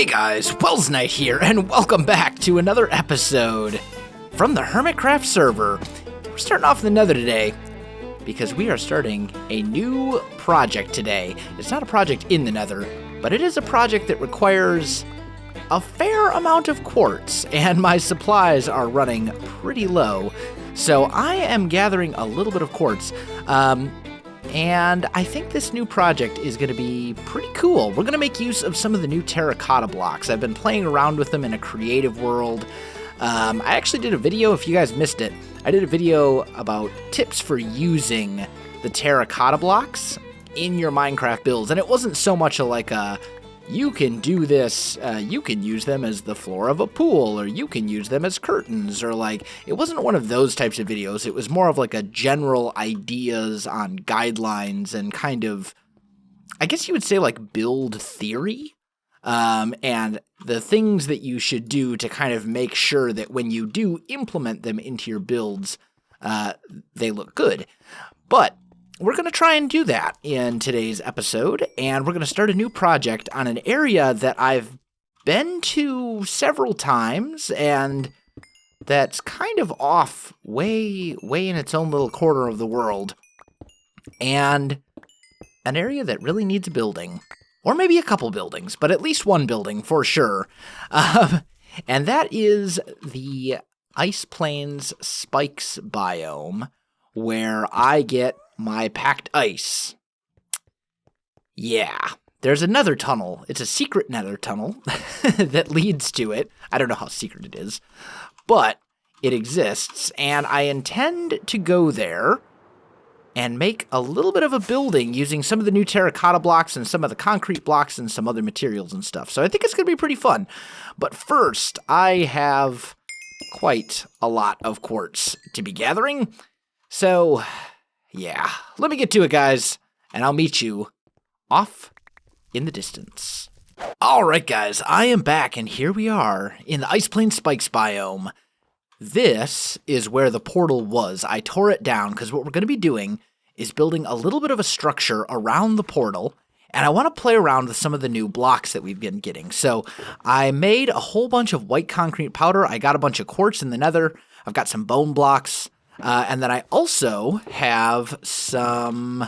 Hey guys, Welsknight here, and welcome back to another episode from the Hermitcraft server. We're starting off in the Nether today because we are starting a new project today. It's not a project in the Nether, but it is a project that requires a fair amount of quartz, and my supplies are running pretty low. So I am gathering a little bit of quartz. And I think this new project is going to be pretty cool. We're going to make use of some of the new terracotta blocks. I've been playing around with them in a creative world. I actually did a video, if you guys missed it, I did a video about tips for using the terracotta blocks in your Minecraft builds. And it wasn't so much like a, you can do this, you can use them as the floor of a pool, or you can use them as curtains, or like, it wasn't one of those types of videos. It was more of like a general ideas on guidelines and kind of, I guess you would say like build theory, and the things that you should do to kind of make sure that when you do implement them into your builds, they look good. But we're going to try and do that in today's episode, and we're going to start a new project on an area that I've been to several times, and that's kind of off way in its own little corner of the world, and an area that really needs building, or maybe a couple buildings, but at least one building for sure, and that is the Ice Plains Spikes biome, where I get my packed ice. Yeah, there's another tunnel. It's a secret nether tunnel that leads to it. I don't know how secret it is, but it exists, and I intend to go there and make a little bit of a building using some of the new terracotta blocks and some of the concrete blocks and some other materials and stuff. So I think it's going to be pretty fun. But first, I have quite a lot of quartz to be gathering. So yeah, let me get to it, guys, and I'll meet you off in the distance. All right, guys, I am back, and here we are in the Ice Plains Spikes biome. This is where the portal was. I tore it down because what we're going to be doing is building a little bit of a structure around the portal, and I want to play around with some of the new blocks that we've been getting. So I made a whole bunch of white concrete powder. I got a bunch of quartz in the nether. I've got some bone blocks. And then I also have some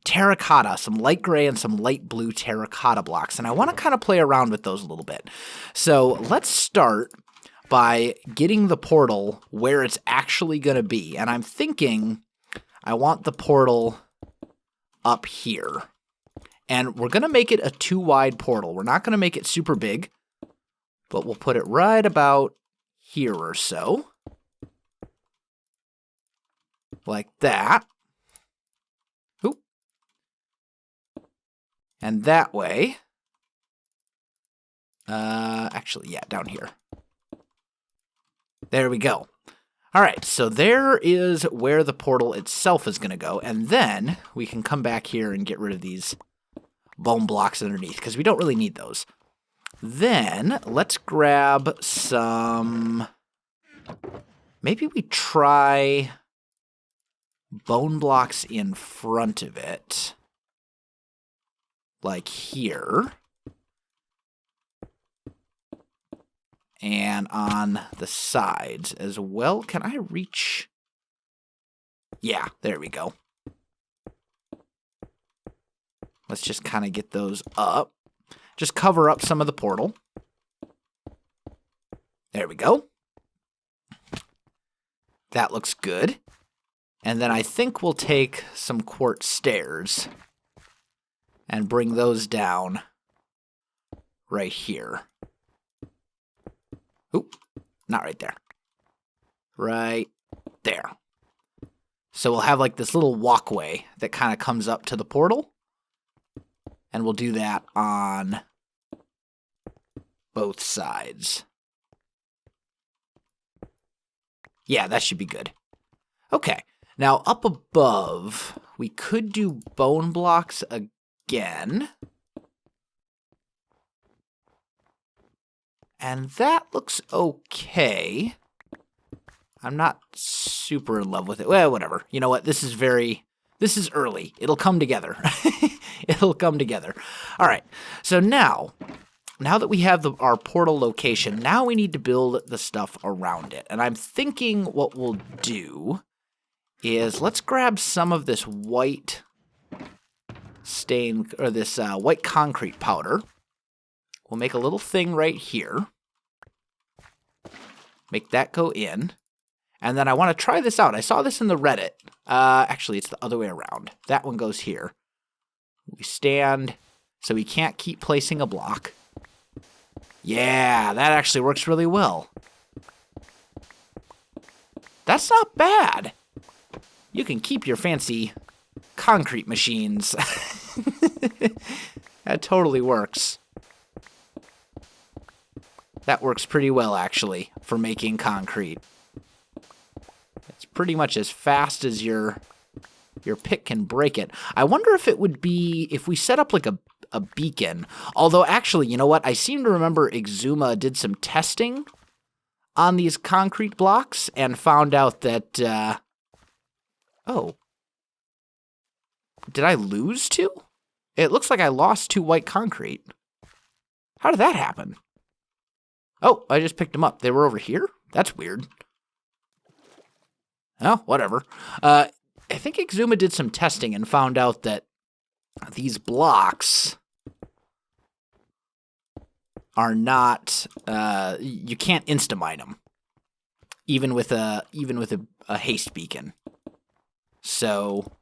terracotta, some light gray and some light blue terracotta blocks. And I want to kind of play around with those a little bit. So let's start by getting the portal where it's actually going to be. And I'm thinking I want the portal up here. And we're going to make it a 2-wide portal. We're not going to make it super big, but we'll put it right about here or so. Like that. Oop. And that way. Actually, yeah, down here. There we go. All right, so there is where the portal itself is going to go. And then we can come back here and get rid of these bone blocks underneath, because we don't really need those. Then let's grab some. Maybe we try bone blocks in front of it, like here, and on the sides as well. Can I reach? Yeah, there we go. Let's just kind of get those up. Just cover up some of the portal. There we go. That looks good. And then I think we'll take some quartz stairs and bring those down right here. Oop, not right there. Right there. So we'll have like this little walkway that kind of comes up to the portal. And we'll do that on both sides. Yeah, that should be good. Okay. Now, up above, we could do bone blocks again. And that looks okay. I'm not super in love with it. Well, whatever. You know what? This is early. It'll come together. It'll come together. All right. So now now that we have our portal location, now we need to build the stuff around it. And I'm thinking what we'll do is let's grab some of this white stain, or this white concrete powder. We'll make a little thing right here. Make that go in. And then I want to try this out. I saw this in the Reddit. Actually, it's the other way around. That one goes here. We stand, so we can't keep placing a block. Yeah, that actually works really well. That's not bad. You can keep your fancy concrete machines. That totally works. That works pretty well, actually, for making concrete. It's pretty much as fast as your pick can break it. I wonder if it would be if we set up like a beacon. Although, actually, you know what? I seem to remember Exuma did some testing on these concrete blocks and found out that, oh. Did I lose two? It looks like I lost 2 white concrete. How did that happen? Oh, I just picked them up. They were over here? That's weird. Oh, whatever. I think Exuma did some testing and found out that these blocks are not, you can't insta-mine them, even with a haste beacon. So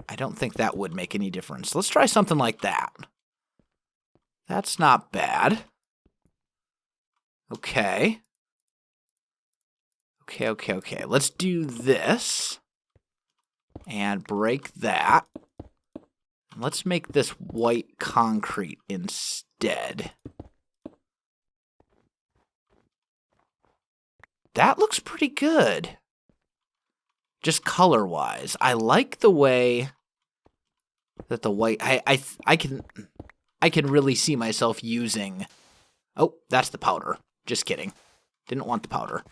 I don't think that would make any difference. Let's try something like that. That's not bad. Okay. Okay. Let's do this. And break that. Let's make this white concrete instead. That looks pretty good. Just color-wise. I like the way that the white... I can really see myself using... Oh, that's the powder. Just kidding. Didn't want the powder.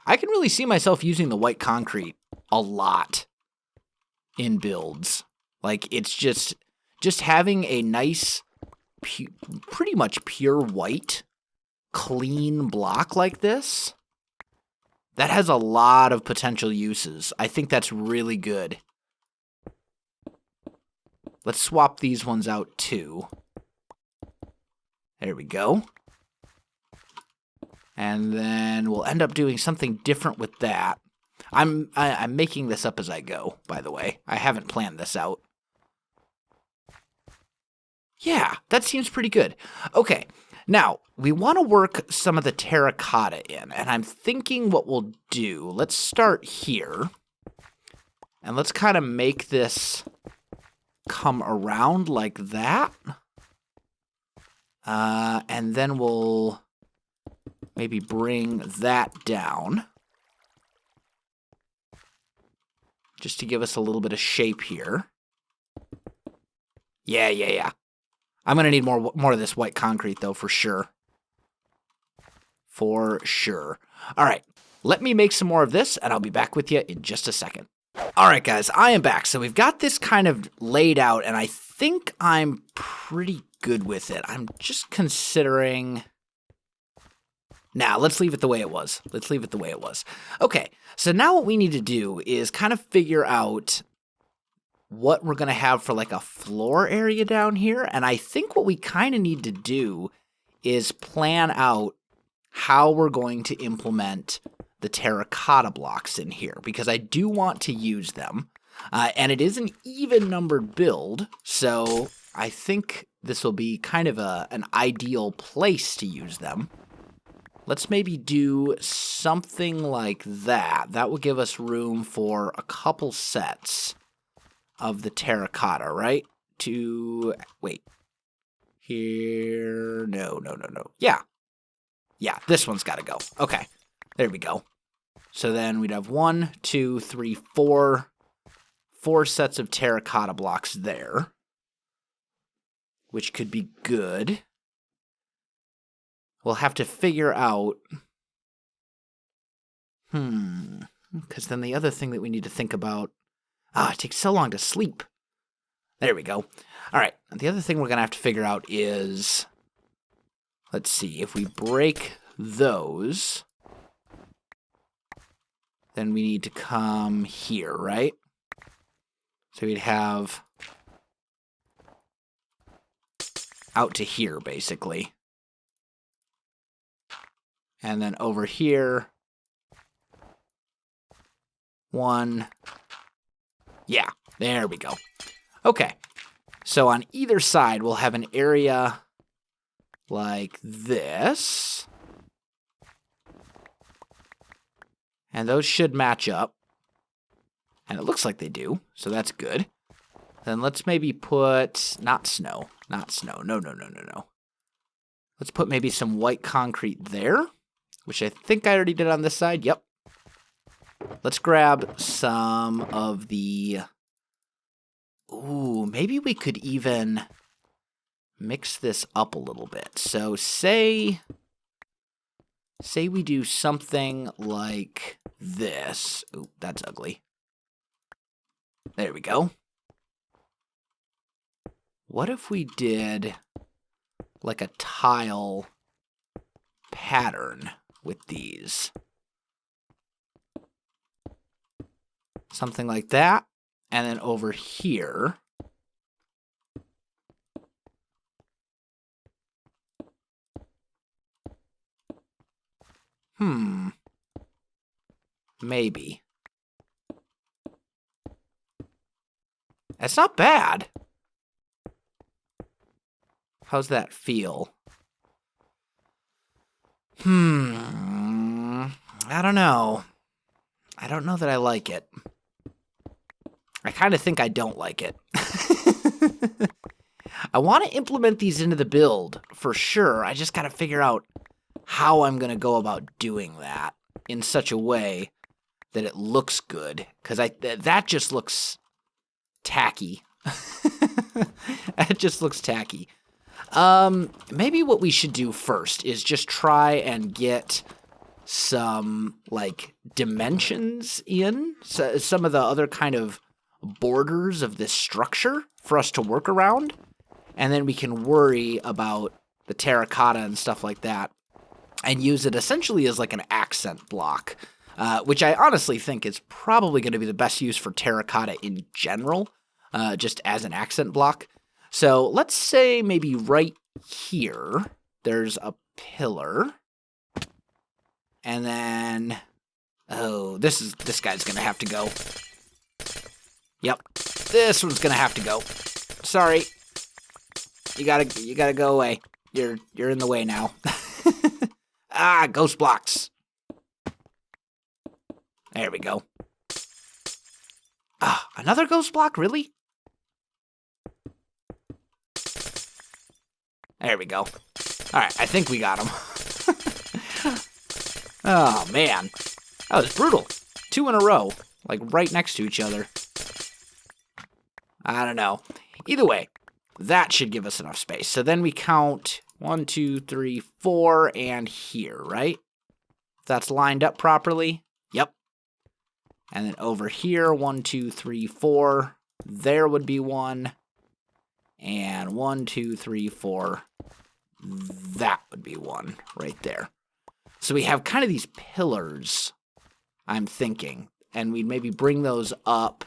I can really see myself using the white concrete a lot in builds. Like, it's just having a nice, pretty much pure white, clean block like this, that has a lot of potential uses. I think that's really good. Let's swap these ones out too. There we go. And then we'll end up doing something different with that. I'm making this up as I go, by the way. I haven't planned this out. Yeah, that seems pretty good. Okay, now, we want to work some of the terracotta in, and I'm thinking what we'll do, let's start here, and let's kind of make this come around like that. And then we'll maybe bring that down, just to give us a little bit of shape here. Yeah. I'm going to need more of this white concrete, though, for sure. For sure. All right, let me make some more of this, and I'll be back with you in just a second. All right, guys, I am back. So we've got this kind of laid out, and I think I'm pretty good with it. I'm just considering... Nah, let's leave it the way it was. Okay, so now what we need to do is kind of figure out what we're going to have for like a floor area down here. And I think what we kind of need to do is plan out how we're going to implement the terracotta blocks in here, because I do want to use them. And it is an even numbered build, so I think this will be kind of an ideal place to use them. Let's maybe do something like that. That will give us room for a couple sets of the terracotta, right? Wait. Here, no. Yeah, this one's got to go. Okay, there we go. So then we'd have 1, 2, 3, 4 sets of terracotta blocks there, which could be good. We'll have to figure out, because then the other thing that we need to think about, it takes so long to sleep. There we go. All right, the other thing we're going to have to figure out is let's see, if we break those, then we need to come here, right? So we'd have out to here, basically. And then over here, 1. Yeah, there we go. Okay, so on either side, we'll have an area like this. And those should match up. And it looks like they do, so that's good. Then let's maybe put, not snow, no. Let's put maybe some white concrete there, which I think I already did on this side. Yep. Let's grab some of the, ooh, maybe we could even mix this up a little bit. So say we do something like this. Ooh, that's ugly. There we go. What if we did like a tile pattern with these? Something like that. And then over here, maybe. That's not bad. How's that feel? I don't know. I don't know that I like it. I kind of think I don't like it. I want to implement these into the build, for sure. I just got to figure out how I'm going to go about doing that in such a way that it looks good. Because that just looks tacky. It just looks tacky. Maybe what we should do first is just try and get some, like, dimensions in. So, some of the other kind of borders of this structure for us to work around. And then we can worry about the terracotta and stuff like that and use it essentially as like an accent block, which I honestly think is probably going to be the best use for terracotta in general, just as an accent block. So let's say maybe right here, there's a pillar. And then, oh, this guy's going to have to go. Yep, this one's going to have to go. Sorry. You gotta go away. You're in the way now. Ah, ghost blocks. There we go. Ah, another ghost block, really? There we go. Alright, I think we got him. Oh, man. That was brutal. 2 in a row. Like, right next to each other. I don't know. Either way, that should give us enough space. So then we count 1, 2, 3, 4, and here, right? That's lined up properly. Yep. And then over here, 1, 2, 3, 4. There would be 1. And 1, 2, 3, 4. That would be 1 right there. So we have kind of these pillars, I'm thinking. And we'd maybe bring those up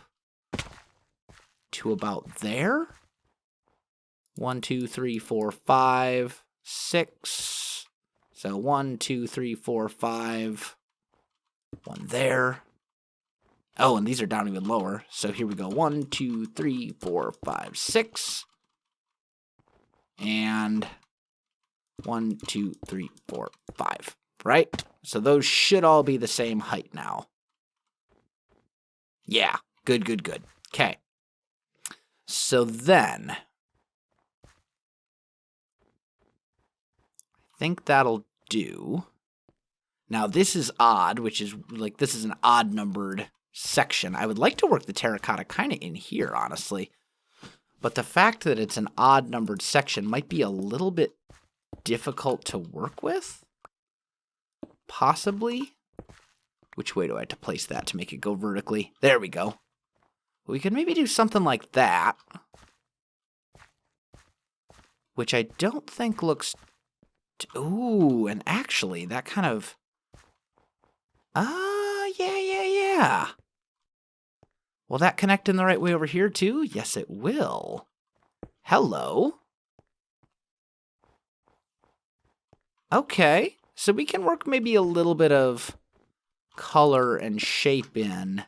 to about there. 1, 2, 3, 4, 5, 6. So 1, 2, 3, 4, 5. 1 there. Oh, and these are down even lower. So here we go. 1, 2, 3, 4, 5, 6. And 1, 2, 3, 4, 5. Right? So those should all be the same height now. Yeah. Good, good, good. Okay. So then, I think that'll do. Now this is odd, which is like, this is an odd numbered section. I would like to work the terracotta kind of in here, honestly. But the fact that it's an odd numbered section might be a little bit difficult to work with. Possibly. Which way do I have to place that to make it go vertically? There we go. We could maybe do something like that. Which I don't think looks Ooh, and actually, that kind of... yeah. Will that connect in the right way over here, too? Yes, it will. Hello. Okay, so we can work maybe a little bit of color and shape in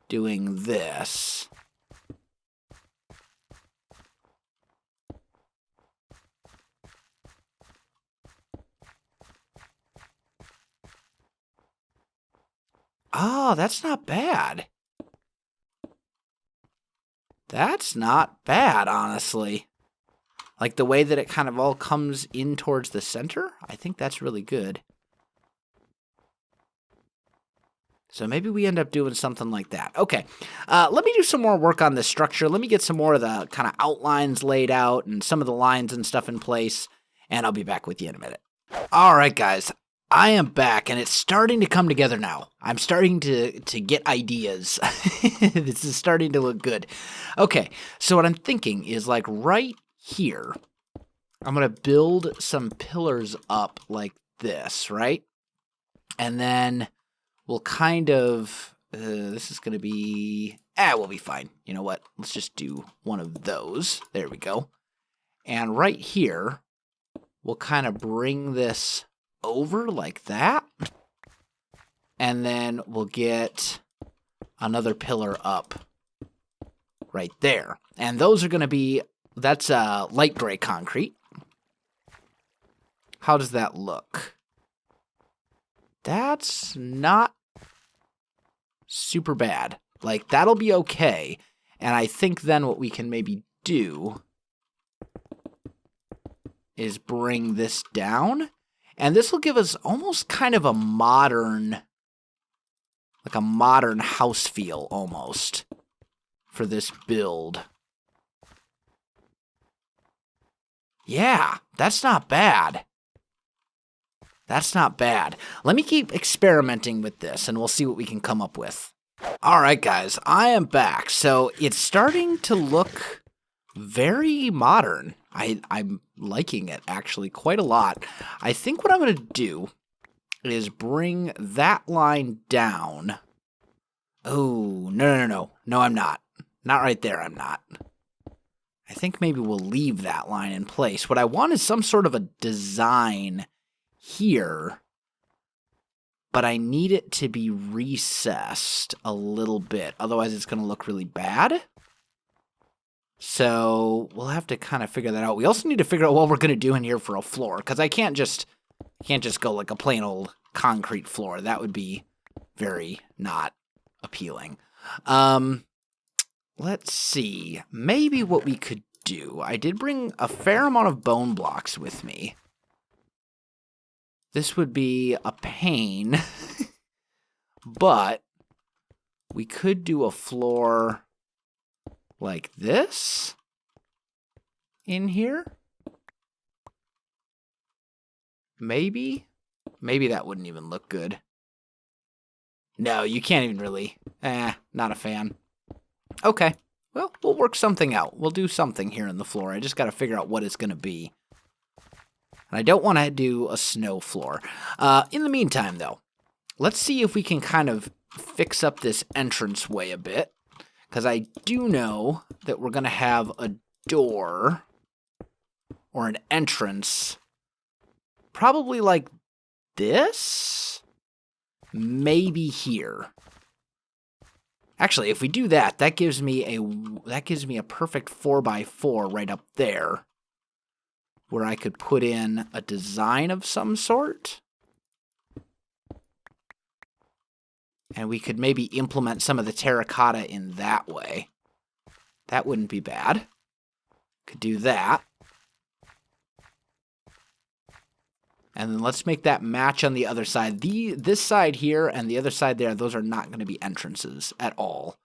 doing this. Oh, that's not bad. That's not bad, honestly. Like the way that it kind of all comes in towards the center, I think that's really good. So maybe we end up doing something like that. Okay, let me do some more work on this structure. Let me get some more of the kind of outlines laid out and some of the lines and stuff in place, and I'll be back with you in a minute. All right, guys. I am back, and it's starting to come together now. I'm starting to get ideas. This is starting to look good. Okay, so what I'm thinking is, like, right here, I'm going to build some pillars up like this, right? And then we'll kind of... this is going to be... we'll be fine. You know what? Let's just do one of those. There we go. And right here, we'll kind of bring this over like that, and then we'll get another pillar up right there, and those are going to be, that's light gray concrete. How does that look? That's not super bad. Like, that'll be okay, and I think then what we can maybe do is bring this down. And this will give us almost kind of a modern, like a modern house feel almost for this build. Yeah, that's not bad. That's not bad. Let me keep experimenting with this and we'll see what we can come up with. All right, guys, I am back. So it's starting to look very modern. I'm liking it, actually, quite a lot. I think what I'm going to do is bring that line down. Oh, no. No, I'm not. Not right there, I'm not. I think maybe we'll leave that line in place. What I want is some sort of a design here, but I need it to be recessed a little bit. Otherwise, it's going to look really bad. So we'll have to kind of figure that out. We also need to figure out what we're going to do in here for a floor, because I can't just go like a plain old concrete floor. That would be very not appealing. Let's see. Maybe what we could do. I did bring a fair amount of bone blocks with me. This would be a pain, but we could do a floor like this in here. Maybe that wouldn't even look good. No, you can't even really. Not a fan. Okay, well, we'll work something out. We'll do something here in the floor. I just got to figure out what it's going to be. And I don't want to do a snow floor. In the meantime, though, let's see if we can kind of fix up this entranceway a bit. Because I do know that we're going to have a door or an entrance probably like this. Maybe here. Actually, if we do that, that gives me a perfect 4x4 right up there, where I could put in a design of some sort. And we could maybe implement some of the terracotta in that way. That wouldn't be bad. Could do that. And then let's make that match on the other side. This side here and the other side there, those are not going to be entrances at all.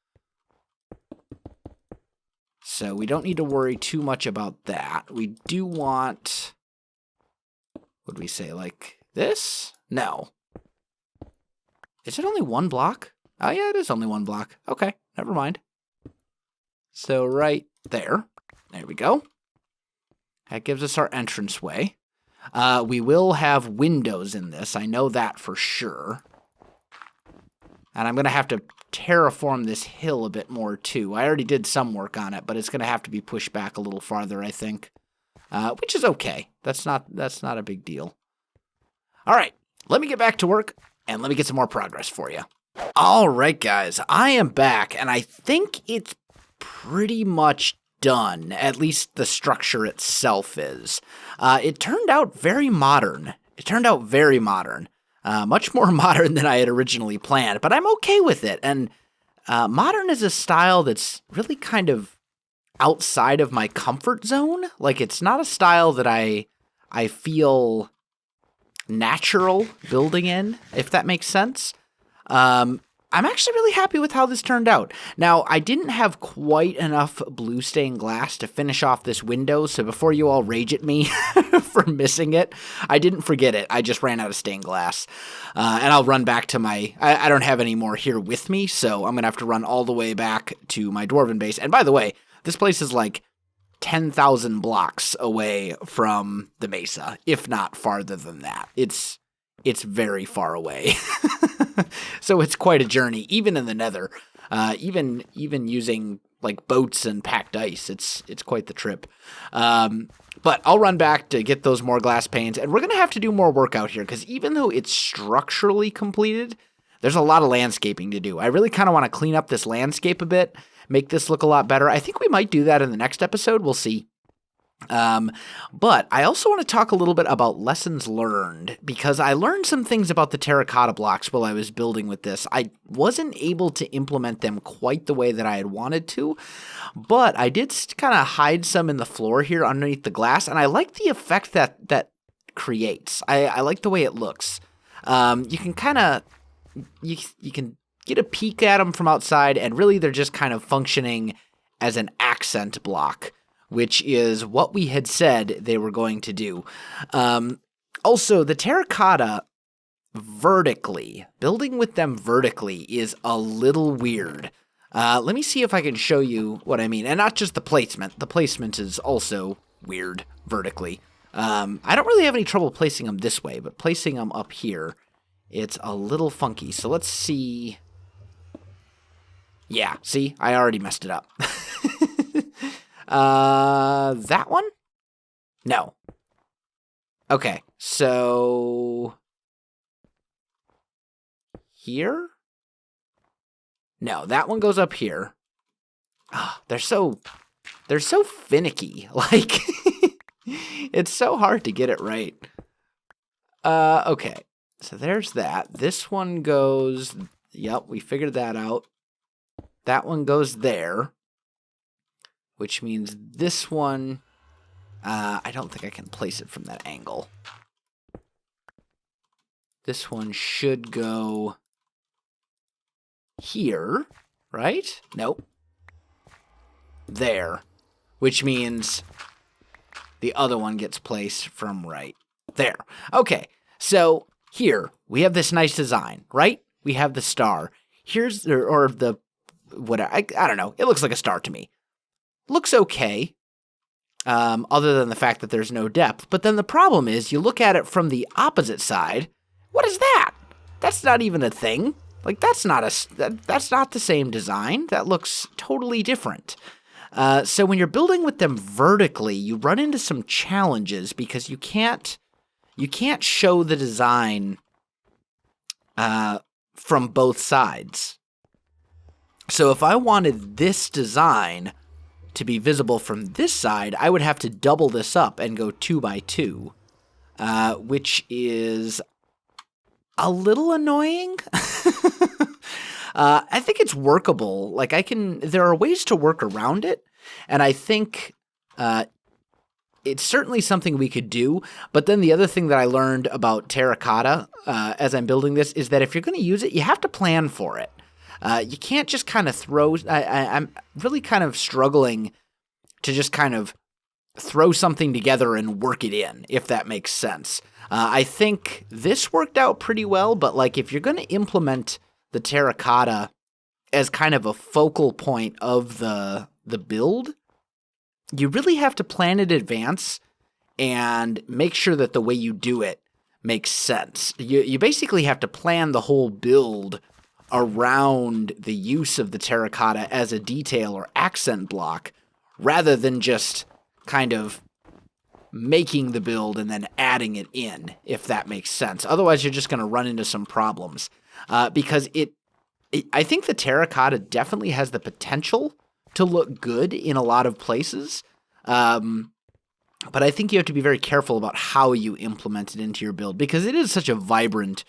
So we don't need to worry too much about that. We do want... What would we say, like this? No. Is it only one block? Oh, yeah, it is only one block. Okay, never mind. So right there. There we go. That gives us our entranceway. We will have windows in this. I know that for sure. And I'm going to have to terraform this hill a bit more, too. I already did some work on it, but it's going to have to be pushed back a little farther, I think. Which is okay. That's not a big deal. All right, let me get back to work, and let me get some more progress for you. All right, guys, I am back, and I think it's pretty much done. At least the structure itself is. It turned out very modern. Much more modern than I had originally planned, but I'm okay with it. And modern is a style that's really kind of outside of my comfort zone. Like, it's not a style that I feel natural building in, if that makes sense. I'm actually really happy with how this turned out. Now, I didn't have quite enough blue stained glass to finish off this window, so before you all rage at me for missing it, I didn't forget it. I just ran out of stained glass. And I'll run back to my... I don't have any more here with me, so I'm going to have to run all the way back to my dwarven base. And by the way, this place is like 10,000 blocks away from the mesa, if not farther than that. It's very far away. So it's quite a journey, even in the nether. Even using like boats and packed ice, it's quite the trip. But I'll run back to get those more glass panes, and we're going to have to do more work out here, because even though it's structurally completed, there's a lot of landscaping to do. I really kind of want to clean up this landscape a bit, make this look a lot better. I think we might do that in the next episode. We'll see. But I also want to talk a little bit about lessons learned, because I learned some things about the terracotta blocks while I was building with this. I wasn't able to implement them quite the way that I had wanted to, but I did kind of hide some in the floor here underneath the glass, and I like the effect that creates. I like the way it looks. You can kind of, you can get a peek at them from outside, and really they're just kind of functioning as an accent block, which is what we had said they were going to do. Also, the terracotta vertically, building with them vertically is a little weird. Let me see if I can show you what I mean. And not just the placement. The placement is also weird vertically. I don't really have any trouble placing them this way, but placing them up here, it's a little funky. So let's see. Yeah, see? I already messed it up. That one? No. Okay, so... here? No, that one goes up here. Oh, they're so finicky. Like, it's so hard to get it right. Okay, so there's that. This one goes... Yep, we figured that out. That one goes there. Which means this one, I don't think I can place it from that angle. This one should go here, right? Nope. There. Which means the other one gets placed from right there. Okay, so here, we have this nice design, right? We have the star. Here's, or the, whatever, I don't know. It looks like a star to me. Looks okay, other than the fact that there's no depth. But then the problem is, you look at it from the opposite side. What is that? That's not even a thing. Like, that's not the same design. That looks totally different. So when you're building with them vertically, you run into some challenges because you can't show the design from both sides. So if I wanted this design to be visible from this side, I would have to double this up and go 2 by 2, which is a little annoying. I think it's workable. Like, there are ways to work around it, and I think it's certainly something we could do. But then the other thing that I learned about terracotta as I'm building this is that if you're going to use it, you have to plan for it. You can't just kind of throw... I'm really kind of struggling to just kind of throw something together and work it in, if that makes sense. I think this worked out pretty well, but like if you're going to implement the terracotta as kind of a focal point of the build, you really have to plan in advance and make sure that the way you do it makes sense. You basically have to plan the whole build around the use of the terracotta as a detail or accent block, rather than just kind of making the build and then adding it in, if that makes sense. Otherwise, you're just going to run into some problems. Because I think the terracotta definitely has the potential to look good in a lot of places. But I think you have to be very careful about how you implement it into your build, because it is such a vibrant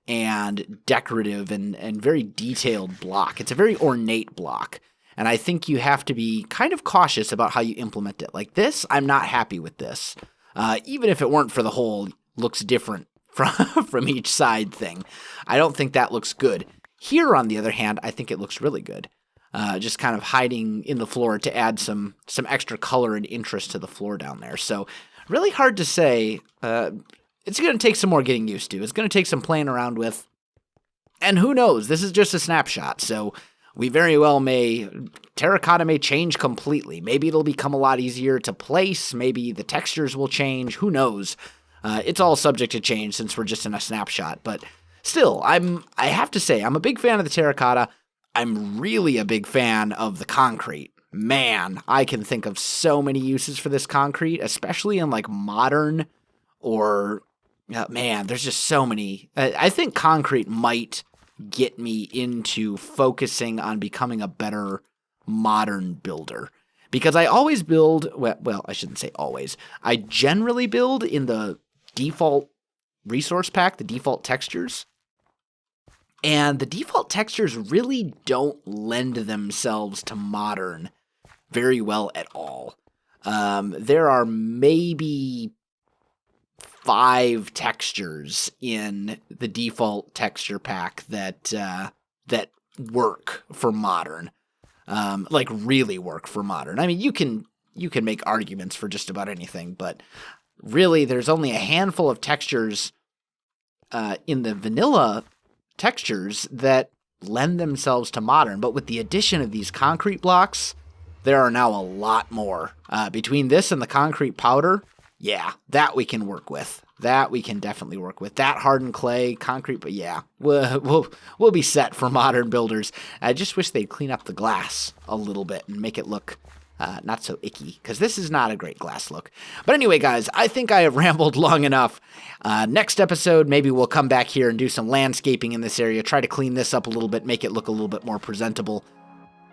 and decorative and very detailed block. It's a very ornate block. And I think you have to be kind of cautious about how you implement it. Like this, I'm not happy with this. Even if it weren't for the whole looks different from each side thing. I don't think that looks good. Here, on the other hand, I think it looks really good. Just kind of hiding in the floor to add some extra color and interest to the floor down there. So really hard to say. It's going to take some more getting used to. It's going to take some playing around with. And who knows? This is just a snapshot. So we very well terracotta may change completely. Maybe it'll become a lot easier to place. Maybe the textures will change. Who knows? It's all subject to change since we're just in a snapshot. But still, I have to say, I'm a big fan of the terracotta. I'm really a big fan of the concrete. Man, I can think of so many uses for this concrete, especially in like modern or, man, there's just so many. I think concrete might get me into focusing on becoming a better modern builder. Because I always build, well, I shouldn't say always. I generally build in the default resource pack, the default textures. And the default textures really don't lend themselves to modern very well at all. There are maybe 5 textures in the default texture pack that work for modern. Like really work for modern. I mean, you can make arguments for just about anything, but really there's only a handful of textures in the vanilla textures that lend themselves to modern. But with the addition of these concrete blocks, there are now a lot more. Between this and the concrete powder, yeah, that we can work with. That we can definitely work with. That hardened clay, concrete, but yeah, we'll be set for modern builders. I just wish they'd clean up the glass a little bit and make it look not so icky, because this is not a great glass look. But anyway, guys, I think I have rambled long enough. Next episode, maybe we'll come back here and do some landscaping in this area, try to clean this up a little bit, make it look a little bit more presentable.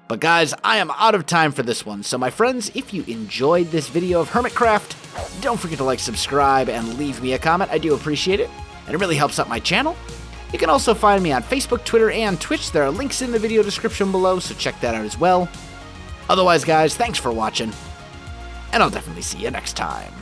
But guys, I am out of time for this one. So my friends, if you enjoyed this video of Hermitcraft, don't forget to like, subscribe, and leave me a comment. I do appreciate it, and it really helps out my channel. You can also find me on Facebook, Twitter, and Twitch. There are links in the video description below, so check that out as well. Otherwise, guys, thanks for watching, and I'll definitely see you next time.